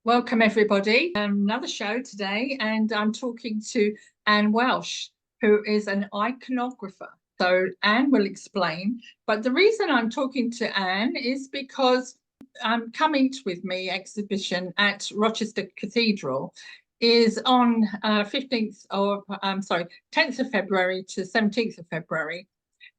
Welcome everybody. Another show today, and I'm talking to Ann Welch, who is an iconographer. So Ann will explain, but the reason I'm talking to Ann is because Coming With Me exhibition at Rochester Cathedral is on 10th of February to 17th of February.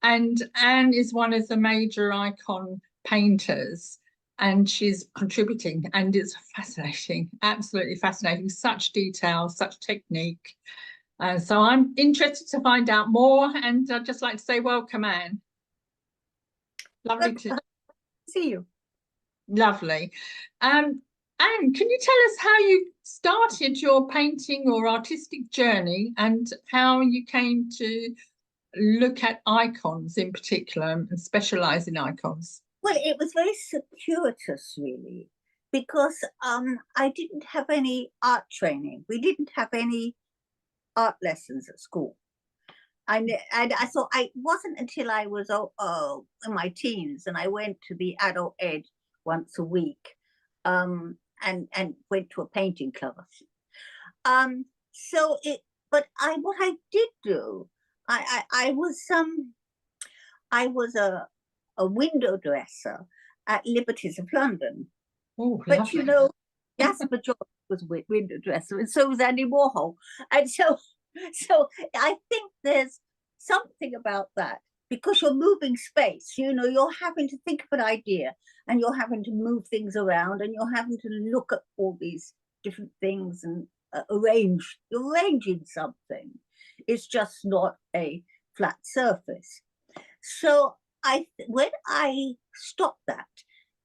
And Ann is one of the major icon painters, and she's contributing, and it's fascinating, absolutely fascinating. Such detail, such technique. So I'm interested to find out more, and I'd just like to say welcome, Ann. Lovely to see you. Lovely. Ann, can you tell us how you started your painting or artistic journey, and how you came to look at icons in particular and specialize in icons? Well, it was very circuitous, really, because I didn't have any art training. We didn't have any art lessons at school. And I thought it wasn't until I was in my teens and I went to the adult ed once a week, and went to a painting class. What I did do, I was a window dresser at Liberties of London. Oh, but lovely. you know, Jasper John was window dresser, and so was Andy Warhol. And so I think there's something about that, because you're moving space, you know, you're having to think of an idea, and you're having to move things around, and you're having to look at all these different things and you're arranging something. It's just not a flat surface. So when I stopped that,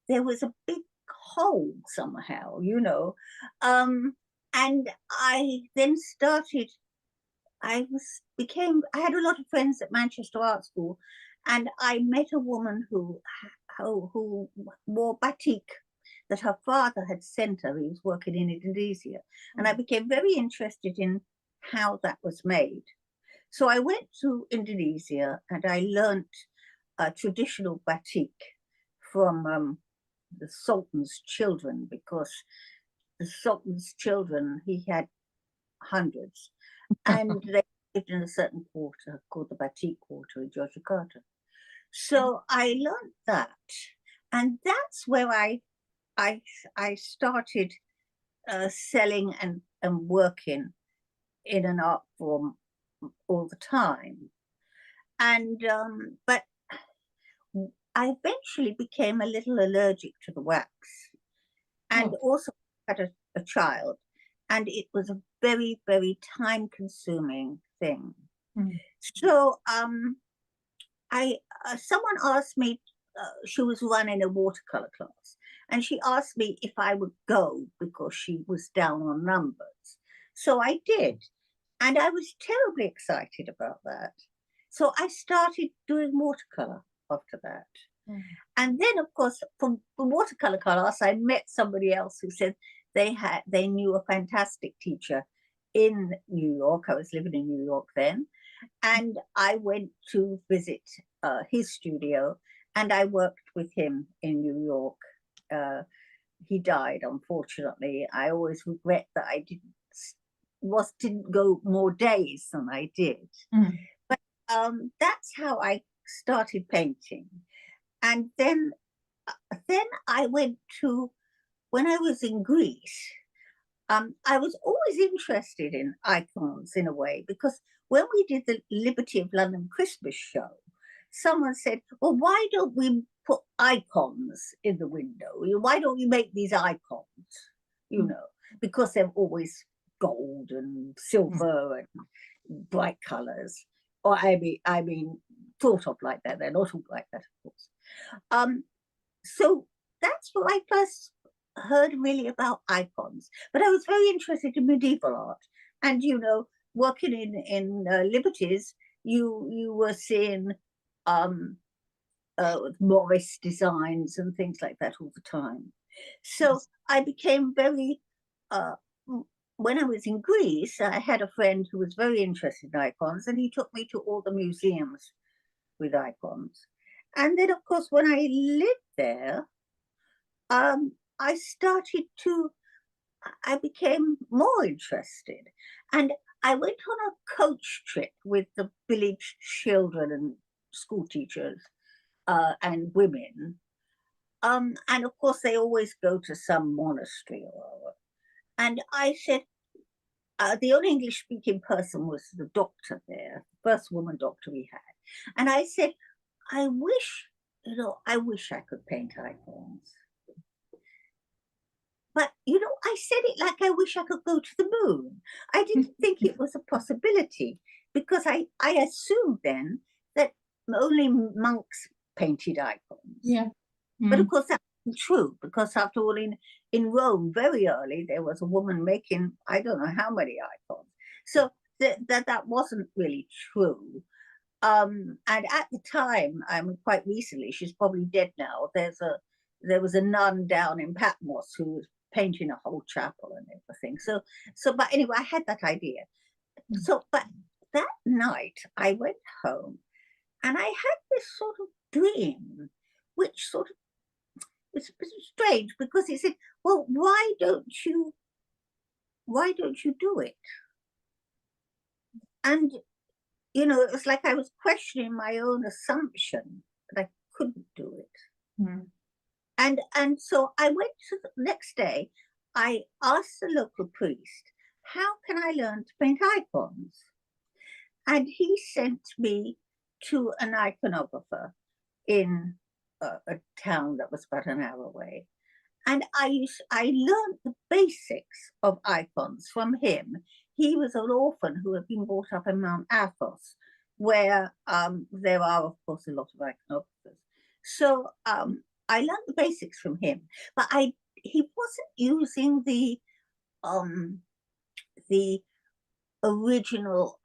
there was a big hole somehow, you know. And I then started, I had a lot of friends at Manchester Art School, and I met a woman who wore batik that her father had sent her. He was working in Indonesia. And I became very interested in how that was made. So I went to Indonesia and I learnt traditional batik from the Sultan's children, because the Sultan's children, he had hundreds, and they lived in a certain quarter called the Batik Quarter in Yogyakarta. So I learned that, and that's where I started selling and working in an art form all the time. And but I eventually became a little allergic to the wax, and also had a child, and it was a very, very time-consuming thing. So someone asked me, she was running a watercolor class, and she asked me if I would go because she was down on numbers. So I did, and I was terribly excited about that. So I started doing watercolor after that. And then, of course, from the watercolor class, I met somebody else who said they knew a fantastic teacher in New York. I was living in New York then, and I went to visit his studio, and I worked with him in New York. He died, unfortunately. I always regret that I didn't go more days than I did. But that's how I started painting. And then I went to, when I was in Greece, I was always interested in icons in a way, because when we did the Liberty of London Christmas show, someone said, well, why don't we put icons in the window? Why don't we make these icons? You know, because they're always gold and silver and bright colors. Or I mean, thought of like that. They're not all like that, of course. So that's what I first heard really about icons. But I was very interested in medieval art, and you know, working in Liberties, you were seeing Morris designs and things like that all the time. So I became very when I was in Greece, I had a friend who was very interested in icons, and he took me to all the museums with icons. And then, of course, when I lived there, I started to I became more interested, and I went on a coach trip with the village children and school teachers and women. And of course, they always go to some monastery or other. And I said, the only English speaking person was the doctor there, the first woman doctor we had. And I said, I wish, I wish I could paint icons. But, I said it like I wish I could go to the moon. I didn't think it was a possibility because I assumed then that only monks painted icons. Yeah. But of course, that's true because after all, in Rome, very early, there was a woman making, I don't know how many icons. So that wasn't really true. And at the time, quite recently, she's probably dead now. There was a nun down in Patmos who was painting a whole chapel and everything. But anyway, I had that idea. But that night I went home and I had this sort of dream, which sort of, it's strange because it said, well, why don't you do it? And it was like I was questioning my own assumption that I couldn't do it. And so I went to the next day, I asked the local priest, how can I learn to paint icons? And he sent me to an iconographer in a town that was about an hour away. And I learned the basics of icons from him. He was an orphan who had been brought up in Mount Athos, where there are, of course, a lot of iconographers. So I learned the basics from him, but he wasn't using the original.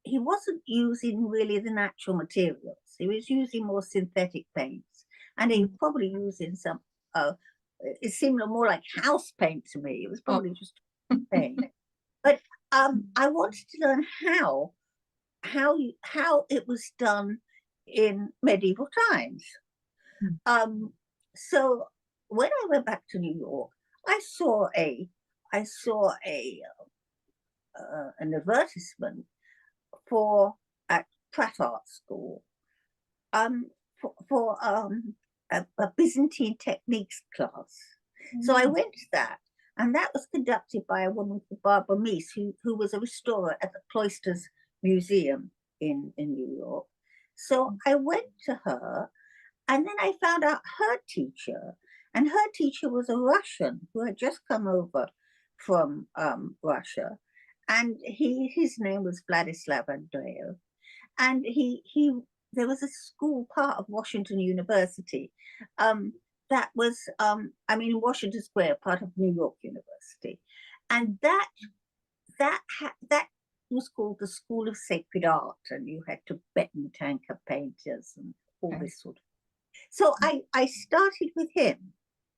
He wasn't using really the natural materials. He was using more synthetic paints, and he was probably using some. It seemed more like house paint to me. It was probably just paint. But I wanted to learn how it was done in medieval times. So when I went back to New York, I saw an advertisement at Pratt Art School for a Byzantine techniques class. So I went to that, and that was conducted by a woman called Barbara Meese, who was a restorer at the Cloisters Museum in New York. So I went to her, and then I found out her teacher, and her teacher was a Russian who had just come over from Russia, and his name was Vladislav Andreev, and there was a school part of Washington University that was Washington Square, part of New York University, and that was called the School of Sacred Art, and you had Tibetan tanka painters and all this sort of. So I started with him.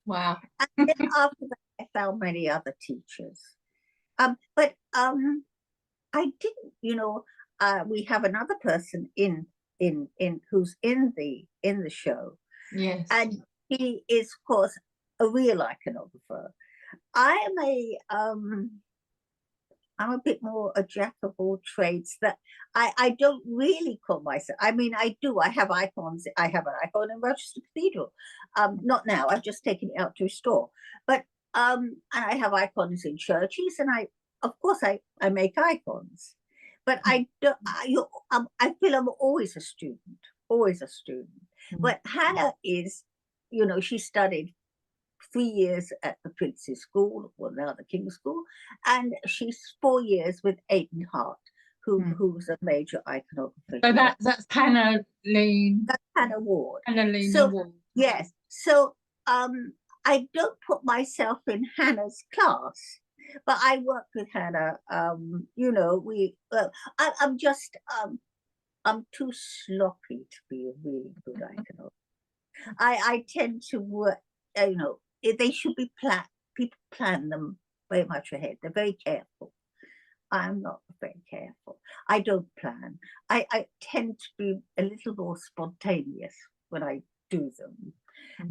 Wow. And then after that, I found many other teachers. But I didn't, we have another person who's in the show. Yes. And he is, of course, a real iconographer. I'm a bit more a jack of all trades. That I don't really call myself. I mean, I do. I have icons. I have an icon in Rochester Cathedral. Not now. I've just taken it out to restore. But and I have icons in churches, and of course I make icons. But I feel I'm always a student. Always a student. But Hannah is, she studied 3 years at the Prince's School, well now the King's School, and she's 4 years with Aidan Hart, who's a major iconographer. So that's Hannah Lean. That's Hannah Ward. Hannah Lean Ward. Yes. So I don't put myself in Hannah's class, but I work with Hannah. I'm too sloppy to be a really good iconographer. I tend to work, they should be planned. People plan them very much ahead. They're very careful. I'm not very careful. I don't plan. I tend to be a little more spontaneous when I do them.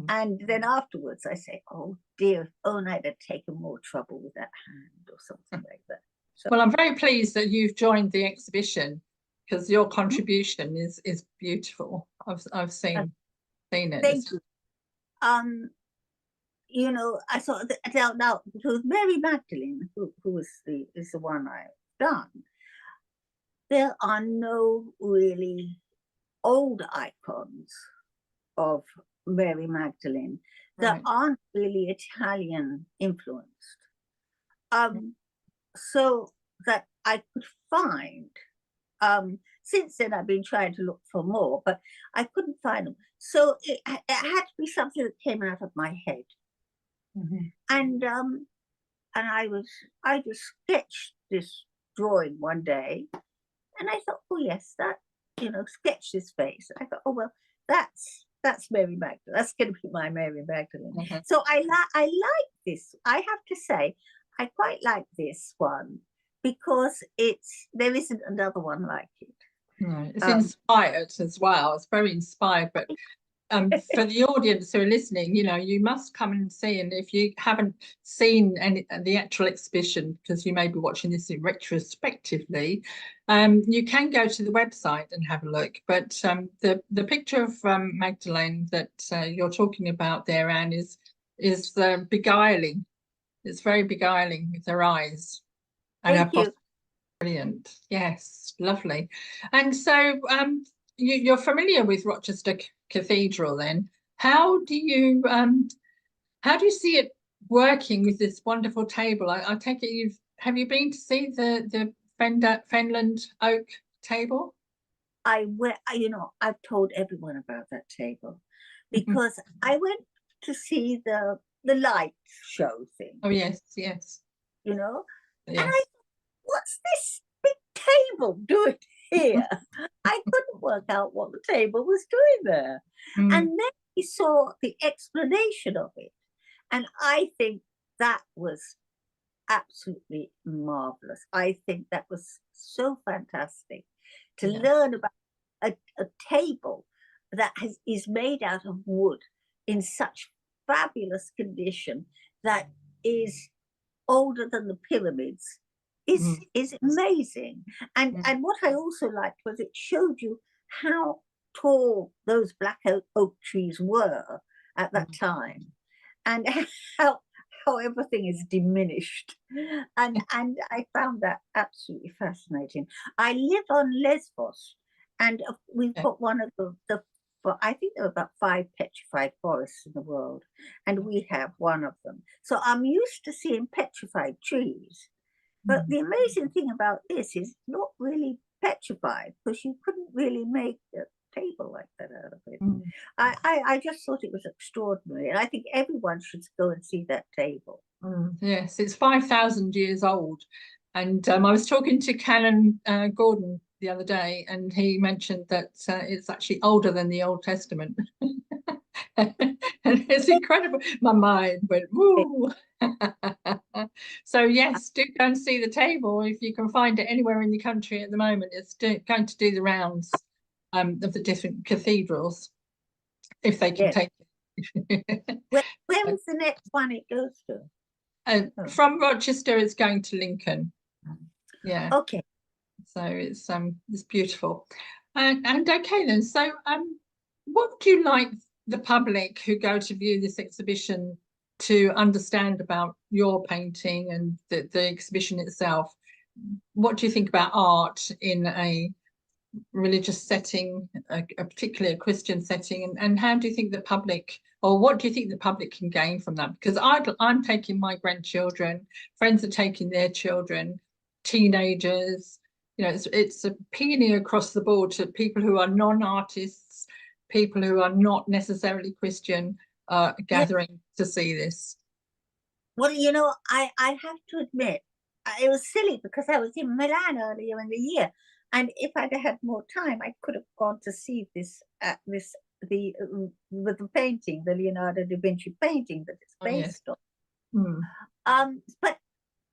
And then afterwards I say, oh dear, if only I'd have taken more trouble with that hand or something like that. So, well, I'm very pleased that you've joined the exhibition, because your contribution is beautiful. I've seen it. thank you. You know, I saw that now because Mary Magdalene, who is the one I've done, there are no really old icons of Mary Magdalene that Right. aren't really Italian influenced. So that I could find. Since then, I've been trying to look for more, but I couldn't find them. So it had to be something that came out of my head. And I just sketched this drawing one day, and I thought, oh yes, that, you know, sketch this face. I thought, oh well, that's Mary Magdalene. That's going to be my Mary Magdalene. So I like this. I have to say, I quite like this one because there isn't another one like it. Right. It's inspired as well. It's very inspired, but for the audience who are listening, you know, you must come and see. And if you haven't seen the actual exhibition, because you may be watching this in retrospectively, you can go to the website and have a look. But the picture of Magdalene that you're talking about there, Anne, is beguiling. It's very beguiling with her eyes and Thank her you. Brilliant. Yes, lovely. And so you're familiar with Rochester Cathedral then. How do you see it working with this wonderful table? I take it have you been to see the Fenland oak table? You know, I've told everyone about that table because I went to see the light show thing. Oh yes, yes. You know, Yes. and I thought, what's this big table doing here? I couldn't work out what the table was doing there. And then we saw the explanation of it, and I think that was absolutely marvelous. I think that was so fantastic to learn about a table that is made out of wood in such fabulous condition that is older than the pyramids is amazing. And what I also liked was it showed you how tall those black oak trees were at that time, and how everything is diminished. And I found that absolutely fascinating. I live on Lesbos, and we've got one of the I think there are about 5 petrified forests in the world, and we have one of them. So I'm used to seeing petrified trees. But the amazing thing about this is not really petrified, because you couldn't really make a table like that out of it. I just thought it was extraordinary, and I think everyone should go and see that table. Yes, it's 5,000 years old. And I was talking to Canon Gordon the other day, and he mentioned that it's actually older than the Old Testament. And it's incredible. My mind went, woo. So yes, do go and see the table if you can find it anywhere in the country at the moment. It's going to do the rounds of the different cathedrals, if they can take it. Where is the next one it goes to? From Rochester, it's going to Lincoln. Yeah. Okay. So it's beautiful. And okay then. So what would you like the public who go to view this exhibition to understand about your painting and the exhibition itself? What do you think about art in a religious setting, particularly a Christian setting, and how do you think the public, or what do you think the public can gain from that? Because I'm taking my grandchildren, friends are taking their children, teenagers. You know, it's a peony across the board to people who are non-artists, people who are not necessarily Christian, gathering to see this. Well, you know, I have to admit, it was silly because I was in Milan earlier in the year, and if I'd had more time, I could have gone to see this with the painting, the Leonardo da Vinci painting that it's based on. But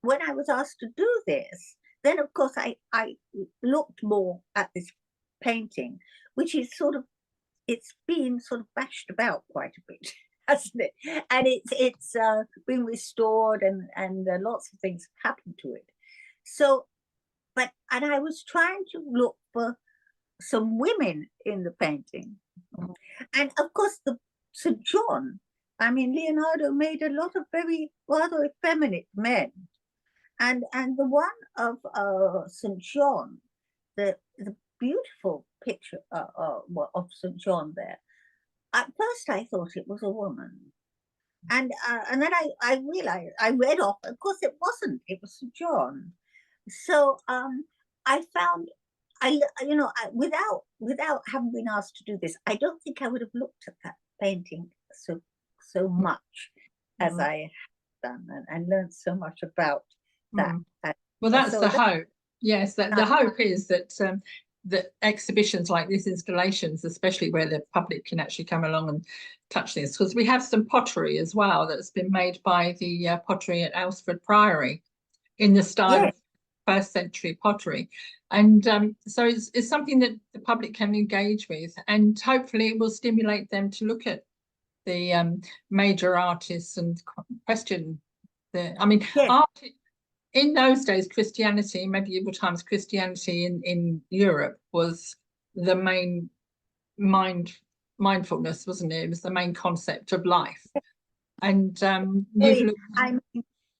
when I was asked to do this, then of course I looked more at this painting, which is sort of it's been sort of bashed about quite a bit, hasn't it? And it's been restored, and lots of things have happened to it. So, and I was trying to look for some women in the painting, and of course the St. John. I mean, Leonardo made a lot of very rather effeminate men, and the one of St. John, the beautiful picture of St. John there. At first, I thought it was a woman, and then I realized, I read off. Of course, it wasn't. It was St. John. So I found, without having been asked to do this, I don't think I would have looked at that painting so much as I have done, and learned so much about that. Well, that's the hope. Yes, that the hope is that that exhibitions like this, installations, especially where the public can actually come along and touch this, because we have some pottery as well that's been made by the pottery at Alresford Priory in the style of first century pottery, and so it's something that the public can engage with, and hopefully it will stimulate them to look at the major artists and question the, I mean, art in those days, Christianity, medieval times, Christianity in Europe was the main mindfulness, wasn't it? It was the main concept of life. And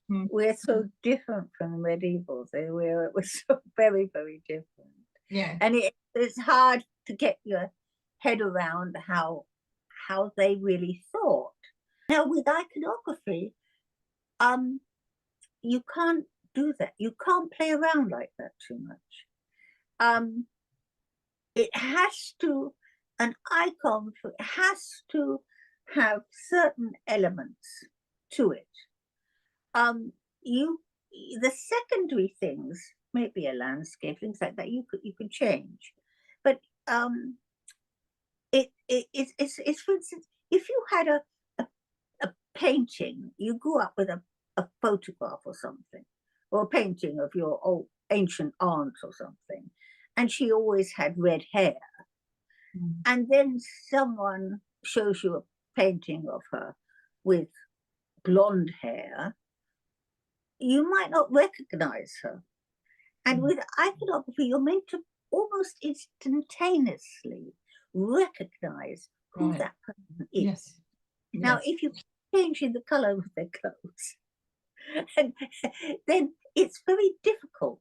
we're so different from the medievals. We're so very, very different. Yeah. And it's hard to get your head around how they really thought. Now with iconography, you can't do that. You can't play around like that too much. It has to, an icon has to have certain elements to it. The secondary things, maybe a landscape, things like that, you could change. But it's for instance, if you had a painting, you grew up with a photograph or something, or a painting of your old ancient aunt or something, and she always had red hair, and then someone shows you a painting of her with blonde hair, you might not recognize her. And with iconography, you're meant to almost instantaneously recognize who that person is. Yes. Now, if you change in the color of their clothes, and then it's very difficult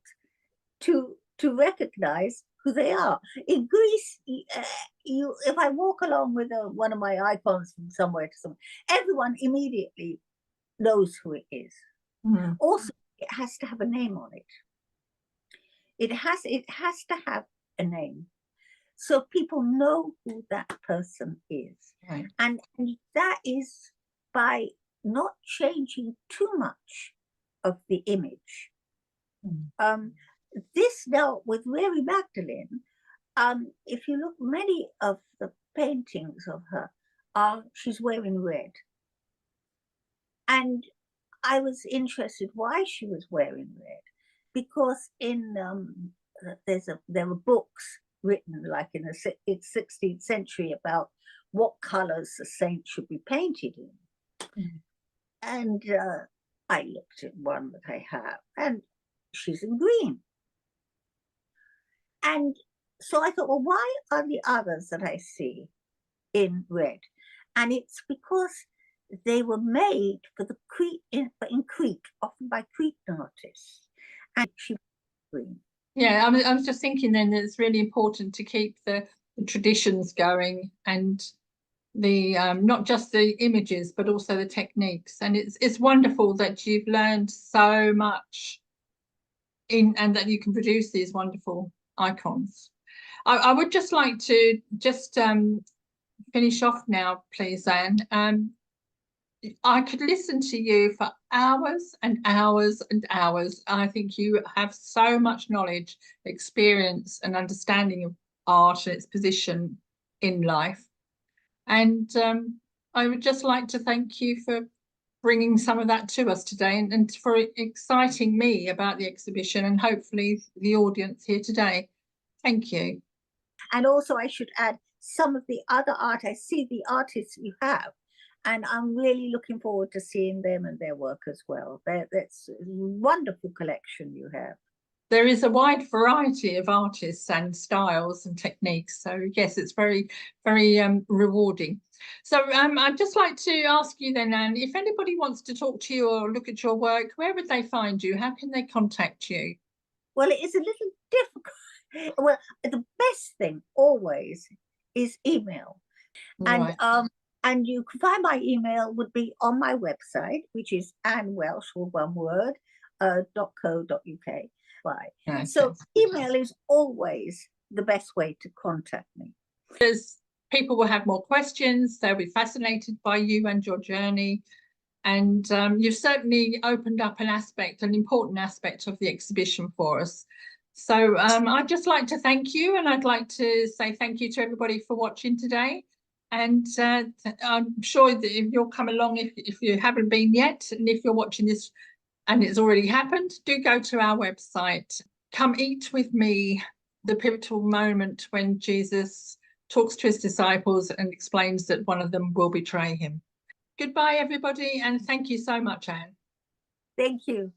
to recognize who they are. In Greece, if I walk along with one of my icons from somewhere to somewhere, everyone immediately knows who it is. Also, it has to have a name on it. It has to have a name, so people know who that person is. Right. And that is by not changing too much of the image. This now with Mary Magdalene, if you look, many of the paintings of her she's wearing red. And I was interested why she was wearing red, because in there were books written like in the 16th century about what colors the saint should be painted in. And I looked at one that I have, and she's in green. And so I thought, well, why are the others that I see in red? And it's because they were made for the in Crete, often by Cretan artists, and she was green. Yeah, I was just thinking then that it's really important to keep the traditions going, and the not just the images but also the techniques. And it's wonderful that you've learned so much and that you can produce these wonderful icons. I would just like to finish off now, please, Anne. I could listen to you for hours and hours and hours. I think you have so much knowledge, experience, and understanding of art and its position in life. And I would just like to thank you for bringing some of that to us today, and for exciting me about the exhibition, and hopefully the audience here today. Thank you. And also I should add, some of the other art. I see the artists you have, and I'm really looking forward to seeing them and their work as well. That's a wonderful collection you have. There is a wide variety of artists and styles and techniques. So yes, it's very, very rewarding. So I'd just like to ask you then, Anne, if anybody wants to talk to you or look at your work, where would they find you? How can they contact you? Well, it is a little difficult. Well, the best thing always is email. Right. And you can find my email would be on my website, which is Ann Welch, or one word, .co.uk. Right. Okay. So email is always the best way to contact me. Because people will have more questions, they'll be fascinated by you and your journey. And you've certainly opened up an important aspect of the exhibition for us. So I'd just like to thank you, and I'd like to say thank you to everybody for watching today. And I'm sure that if you'll come along, if you haven't been yet, and if you're watching this and it's already happened, do go to our website. Come eat with me the pivotal moment when Jesus talks to his disciples and explains that one of them will betray him. Goodbye, everybody, and thank you so much, Anne. Thank you.